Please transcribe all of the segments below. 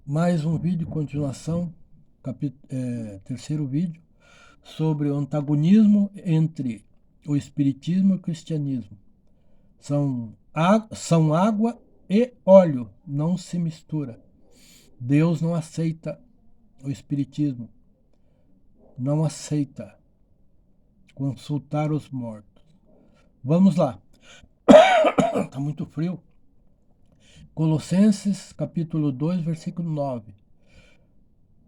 Mais um vídeo, continuação, terceiro vídeo, sobre o antagonismo entre o espiritismo e o cristianismo. São água e óleo, não se mistura. Deus não aceita o espiritismo, não aceita consultar os mortos. Vamos lá, está muito frio. Colossenses capítulo 2, versículo 9.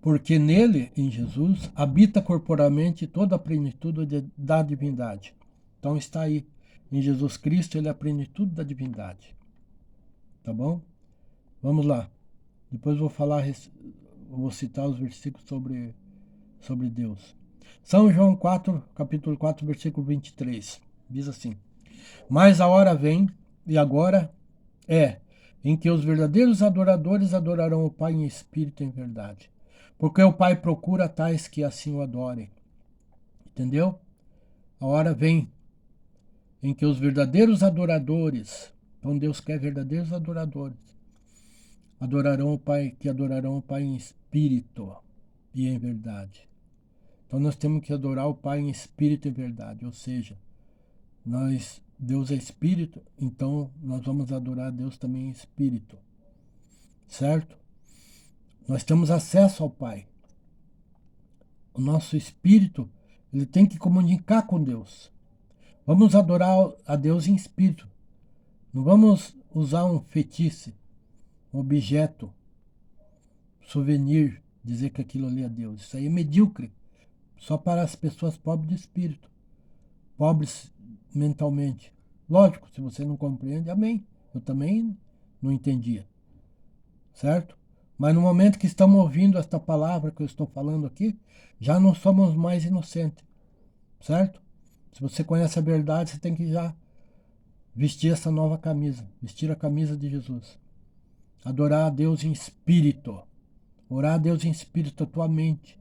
Porque nele, em Jesus, habita corporalmente toda a plenitude da divindade. Então está aí, em Jesus Cristo, ele é a plenitude da divindade. Tá bom? Vamos lá. Depois vou citar os versículos sobre Deus. São João 4, capítulo 4, versículo 23. Diz assim: Mas a hora vem, e agora é, em que os verdadeiros adoradores adorarão o Pai em espírito e em verdade. Porque o Pai procura tais que assim o adorem. Entendeu? A hora vem em que os verdadeiros adoradores, então Deus quer verdadeiros adoradores, adorarão o Pai em espírito e em verdade. Então nós temos que adorar o Pai em espírito e verdade, ou seja, Deus é espírito, então nós vamos adorar Deus também em espírito, certo? Nós temos acesso ao Pai. O nosso espírito, ele tem que comunicar com Deus. Vamos adorar a Deus em espírito. Não vamos usar um fetiche, um objeto, souvenir, dizer que aquilo ali é Deus. Isso aí é medíocre. Só para as pessoas pobres de espírito, pobres mentalmente. Lógico, se você não compreende, amém. Eu também não entendia, certo? Mas no momento que estamos ouvindo esta palavra que eu estou falando aqui, já não somos mais inocentes, certo? Se você conhece a verdade, você tem que já vestir essa nova camisa, vestir a camisa de Jesus. Adorar a Deus em espírito. Orar a Deus em espírito, a tua mente.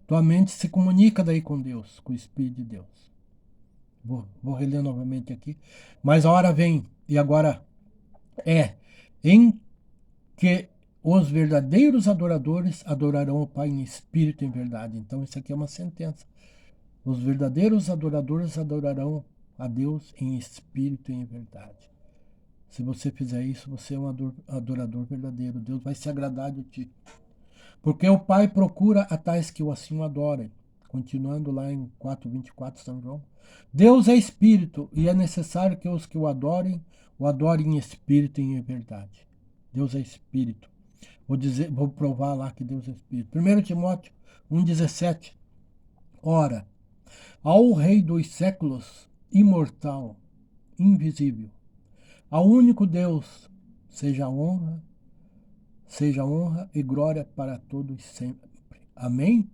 Tua mente se comunica daí com Deus, com o Espírito de Deus. Vou reler novamente aqui. Mas a hora vem, e agora é, em que os verdadeiros adoradores adorarão o Pai em espírito e em verdade. Então isso aqui é uma sentença. Os verdadeiros adoradores adorarão a Deus em espírito e em verdade. Se você fizer isso, você é um adorador verdadeiro. Deus vai se agradar de ti. Porque o Pai procura a tais que o assim o adorem. Continuando lá em 4:24, São João. Deus é espírito e é necessário que os que o adorem em espírito e em verdade. Deus é espírito. Vou provar lá que Deus é espírito. 1 Timóteo 1,17. Ora, ao Rei dos séculos, imortal, invisível, ao único Deus, seja honra e glória para todos sempre. Amém?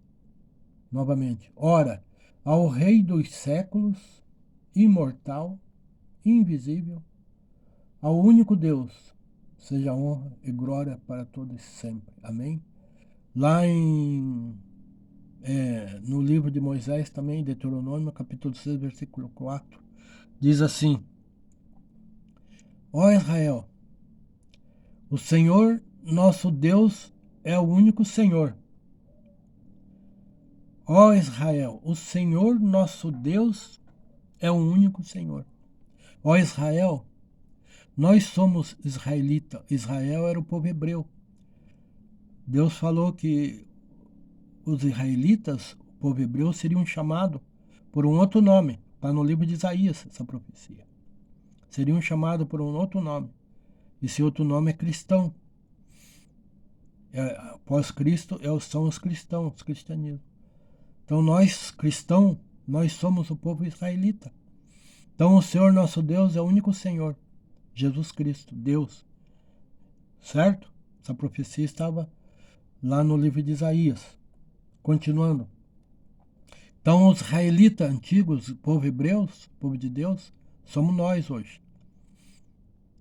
Novamente. Ora, ao Rei dos séculos, imortal, invisível, ao único Deus, seja honra e glória para todos sempre. Amém? Lá no livro de Moisés também, Deuteronômio, capítulo 6, versículo 4, diz assim: Ó Israel, o Senhor nosso Deus é o único Senhor. Ó Israel, o Senhor nosso Deus é o único Senhor. Ó Israel, nós somos israelita. Israel era o povo hebreu. Deus falou que os israelitas, o povo hebreu, seriam chamados por um outro nome. Está no livro de Isaías essa profecia. Seriam chamados por um outro nome. Esse outro nome é cristão. Após Cristo são os cristãos, o cristianismo. Então nós, cristãos, nós somos o povo israelita. Então o Senhor nosso Deus é o único Senhor. Jesus Cristo, Deus. Certo? Essa profecia estava lá no livro de Isaías. Continuando. Então os israelitas antigos, o povo hebreu, o povo de Deus, somos nós hoje.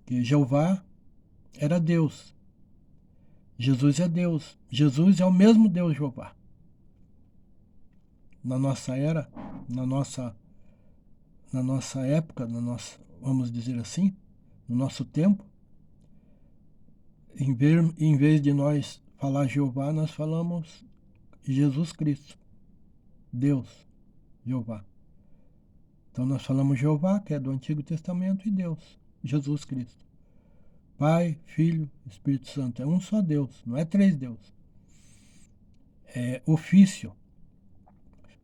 Que Jeová era Deus. Jesus é Deus. Jesus é o mesmo Deus Jeová. Na nossa era, na nossa época, vamos dizer assim, no nosso tempo, em vez de nós falar Jeová, nós falamos Jesus Cristo, Deus, Jeová. Então nós falamos Jeová, que é do Antigo Testamento, e Deus, Jesus Cristo. Pai, Filho, Espírito Santo. É um só Deus, não é três deuses. É ofício.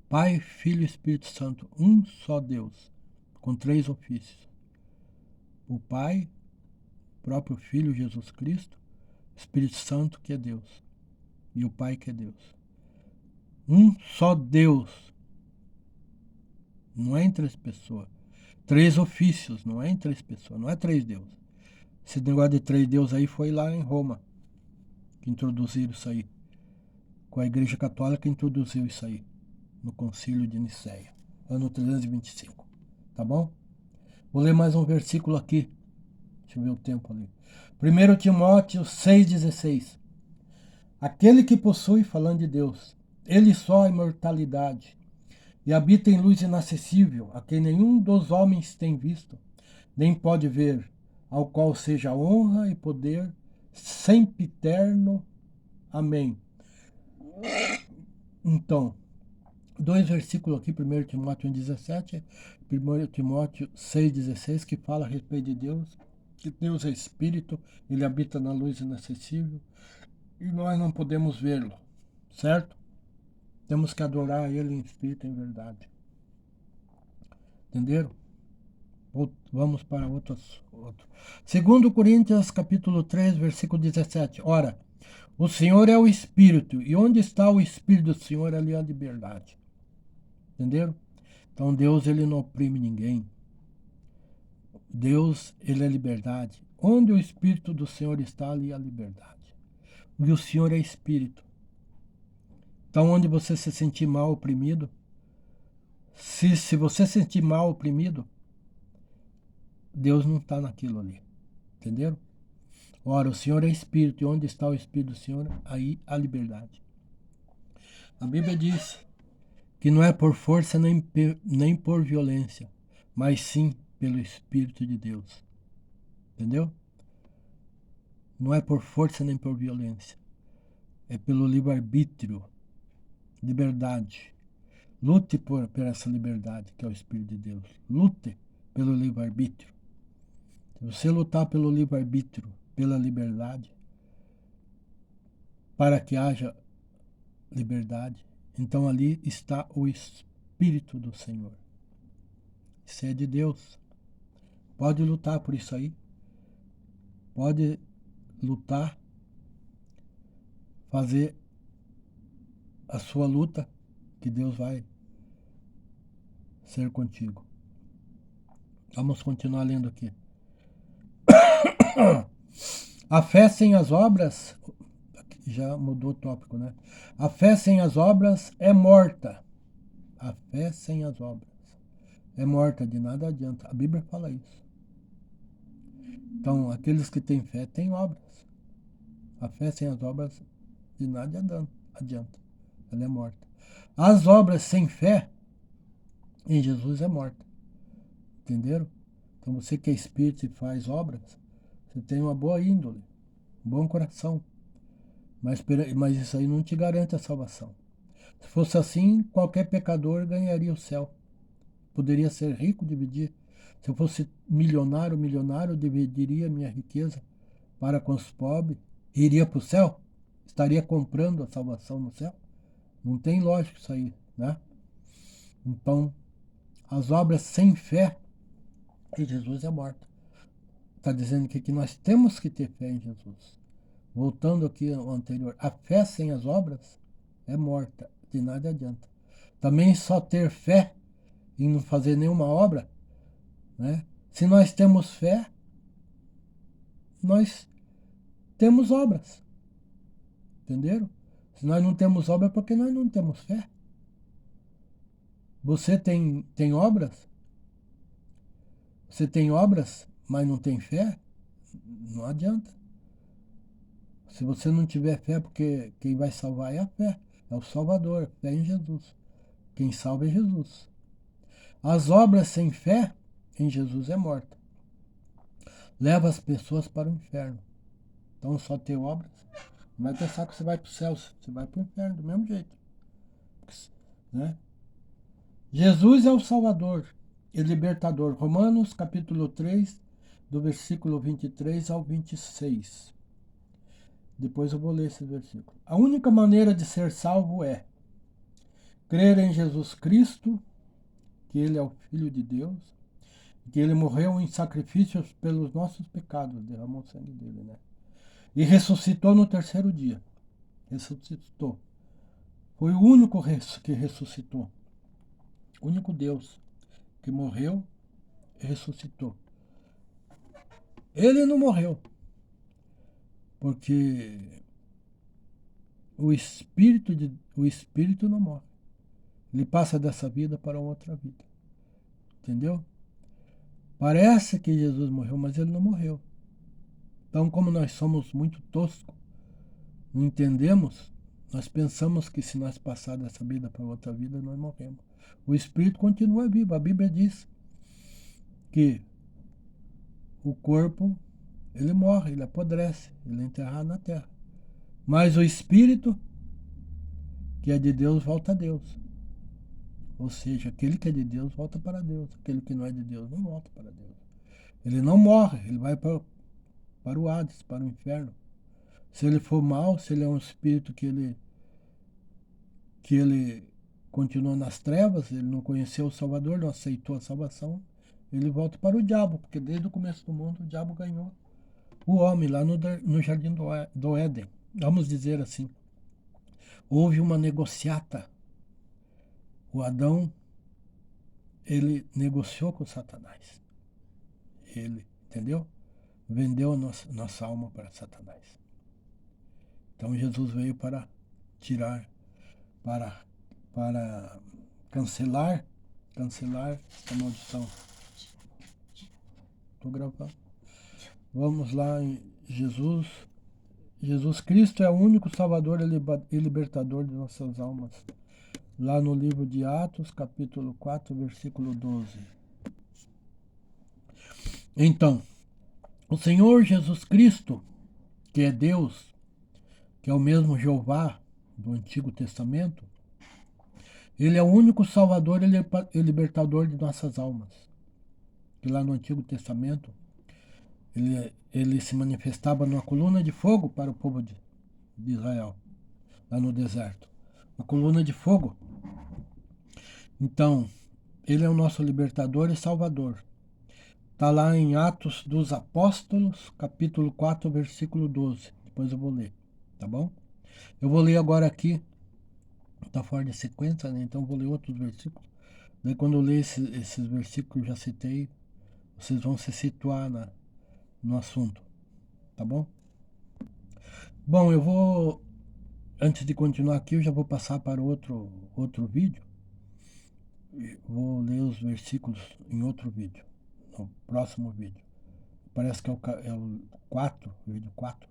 Pai, Filho e Espírito Santo. Um só Deus, com três ofícios. O Pai, o próprio Filho, Jesus Cristo, Espírito Santo, que é Deus. E o Pai, que é Deus. Um só Deus. Não é em três pessoas. Três ofícios, não é em três pessoas, não é três deuses. Esse negócio de três deuses aí foi lá em Roma que introduziram isso aí. Com a Igreja Católica introduziu isso aí no Concílio de Nicéia, ano 325. Tá bom? Vou ler mais um versículo aqui. Deixa eu ver o tempo ali. 1 Timóteo 6,16. Aquele que possui, falando de Deus, ele só a imortalidade, e habita em luz inacessível, a quem nenhum dos homens tem visto, nem pode ver, ao qual seja honra e poder sempre eterno. Amém. Então, dois versículos aqui, 1 Timóteo 1,17, 1 Timóteo 6,16, que fala a respeito de Deus, que Deus é Espírito, ele habita na luz inacessível, e nós não podemos vê-lo, certo? Temos que adorar ele em Espírito e em verdade. Entenderam? Vamos para outro. 2 Coríntios, capítulo 3, versículo 17. Ora, o Senhor é o Espírito, e onde está o Espírito do Senhor, ali há liberdade. Entenderam? Então Deus, ele não oprime ninguém. Deus, ele é liberdade. Onde o Espírito do Senhor está, ali há liberdade. E o Senhor é Espírito. Então, onde você se sentir mal oprimido, se você se sentir mal oprimido, Deus não está naquilo ali. Entenderam? Ora, o Senhor é Espírito, e onde está o Espírito do Senhor, aí há liberdade. A Bíblia diz que não é por força nem por violência, mas sim pelo Espírito de Deus. Entendeu? Não é por força nem por violência. É pelo livre-arbítrio, liberdade. Lute por essa liberdade, que é o Espírito de Deus. Lute pelo livre-arbítrio. Se você lutar pelo livre-arbítrio, pela liberdade, para que haja liberdade, então ali está o Espírito do Senhor. Isso é de Deus. Pode lutar por isso aí. Pode lutar, fazer a sua luta, que Deus vai ser contigo. Vamos continuar lendo aqui. A fé sem as obras, já mudou o tópico, né? A fé sem as obras é morta. A fé sem as obras é morta, de nada adianta. A Bíblia fala isso. Então, aqueles que têm fé têm obras. A fé sem as obras, de nada adianta. Ela é morta. As obras sem fé em Jesus é morta. Entenderam? Então, você que é espírito e faz obras, você tem uma boa índole, um bom coração. Mas isso aí não te garante a salvação. Se fosse assim, qualquer pecador ganharia o céu. Poderia ser rico, dividir. Se eu fosse milionário, dividiria minha riqueza para com os pobres. Iria para o céu? Estaria comprando a salvação no céu? Não tem lógica isso aí, né? Então, as obras sem fé em Jesus é morta. Está dizendo que nós temos que ter fé em Jesus. Voltando aqui ao anterior, a fé sem as obras é morta, de nada adianta. Também só ter fé e não fazer nenhuma obra, né? Se nós temos fé, nós temos obras. Entenderam? Se nós não temos obra, é porque nós não temos fé. Você tem obras? Você tem obras, mas não tem fé? Não adianta. Se você não tiver fé, porque quem vai salvar é a fé. É o Salvador, fé em Jesus. Quem salva é Jesus. As obras sem fé em Jesus é morta. Leva as pessoas para o inferno. Então só ter obras Não vai pensar que você vai para o céu, você vai para o inferno do mesmo jeito. Né? Jesus é o Salvador e Libertador. Romanos capítulo 3, do versículo 23 ao 26. Depois eu vou ler esse versículo. A única maneira de ser salvo é crer em Jesus Cristo, que Ele é o Filho de Deus, que Ele morreu em sacrifícios pelos nossos pecados, derramou o sangue dele, né? E ressuscitou no terceiro dia. Ressuscitou. Foi o único que ressuscitou. O único Deus que morreu e ressuscitou. Ele não morreu, porque o espírito não morre. Ele passa dessa vida para outra vida. Entendeu? Parece que Jesus morreu, mas ele não morreu. Então, como nós somos muito toscos, não entendemos, nós pensamos que se nós passar dessa vida para outra vida, nós morremos. O espírito continua vivo. A Bíblia diz que o corpo, ele morre, ele apodrece, ele é enterrado na terra. Mas o espírito, que é de Deus, volta a Deus. Ou seja, aquele que é de Deus volta para Deus. Aquele que não é de Deus não volta para Deus. Ele não morre, ele vai para o Hades, para o inferno. Se ele for mau, se ele é um espírito que ele continuou nas trevas, ele não conheceu o Salvador, não aceitou a salvação, ele volta para o diabo, porque desde o começo do mundo o diabo ganhou o homem lá no jardim do Éden. Vamos dizer assim, houve uma negociata. O Adão, ele negociou com Satanás. Ele, entendeu? Vendeu a nossa alma para Satanás. Então Jesus veio para tirar, para cancelar a maldição. Estou gravando. Vamos lá em Jesus. Jesus Cristo é o único Salvador e Libertador de nossas almas. Lá no livro de Atos, capítulo 4, versículo 12. Então, o Senhor Jesus Cristo, que é Deus, que é o mesmo Jeová do Antigo Testamento, ele é o único Salvador e Libertador de nossas almas. Que lá no Antigo Testamento, ele se manifestava numa coluna de fogo para o povo de Israel, lá no deserto. Uma coluna de fogo. Então, ele é o nosso libertador e salvador. Está lá em Atos dos Apóstolos, capítulo 4, versículo 12. Depois eu vou ler, tá bom? Eu vou ler agora aqui, está fora de sequência, né? Então eu vou ler outros versículos. Daí quando eu ler esses versículos que eu já citei, vocês vão se situar no assunto, tá bom? Bom, eu vou, antes de continuar aqui, eu já vou passar para outro vídeo. Vou ler os versículos em outro vídeo, no próximo vídeo. Parece que é o 4, vídeo 4.